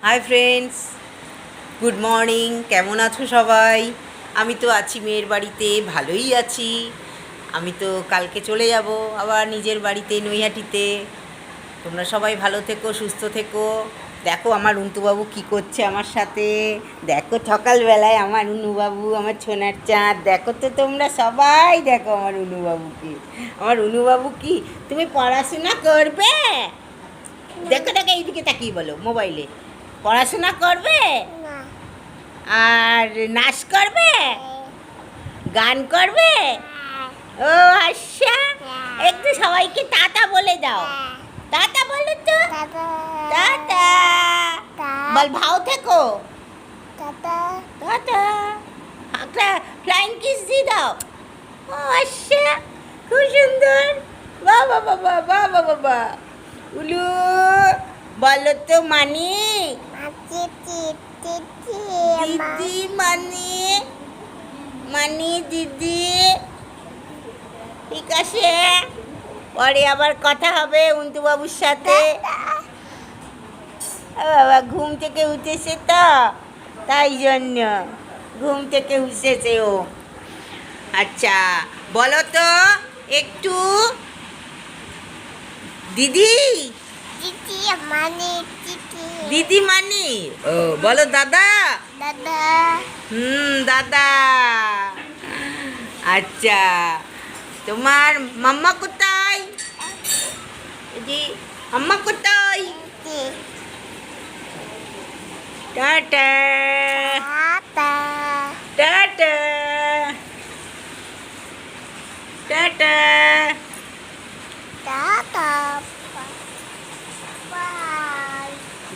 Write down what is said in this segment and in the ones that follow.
Hi friends, good morning. কেমন আছো সবাই? আমি তো আছি মেয়ের বাড়িতে, ভালোই আছি। আমি তো কালকে চলে যাব আবার নিজের বাড়িতে নৈহাটিতে। তোমরা সবাই ভালো থেকো, সুস্থ থেকো। দেখো আমার উন্তুবাবু কি করছে আমার সাথে। দেখো সকালবেলায় আমার উনুবাবু, আমার ছোনার চাঁদ। দেখো তো তোমরা সবাই দেখো আমার উনুবাবুকে। আমার উনুবাবু কি, তুমি পড়াশোনা করবে? দেখো দেখো এইদিকে তাকিয়ে বলো মোবাইলে। পড়াশোনা করবে না। আর নাচ করবে, গান করবে? ও আচ্ছা, একটু সবাইকে টাটা বলে দাও। টাটা বলো তো। টাটা বল, ভাও থেকো। টাটা। একটা ফ্লাইং কিস দিয়ে দাও। ও আচ্ছা, খুব সুন্দর। বাহ বাহ বাহ বাহ বাহ বাহ বাহ বাহ। উলু বলো তো মানি। দিদি মানি, মানি দিদি। ঠিক আছে, পরে আবার কথা হবে উন্তুবাবুর সাথে। বাবা ঘুম থেকে উঠেছে তো, তাই জন্য ঘুম থেকে উঠেছে ও। আচ্ছা বলো তো একটু, দিদি। দিদি মানি, ও বলো দাদা। দাদা। আচ্ছা, তোমার মাম্মা কোথায়? জি, আম্মা কোথায়? টাটা। টাটা। টাটা।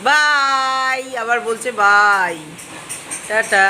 বাই, আবার বলছে বাই। টাটা।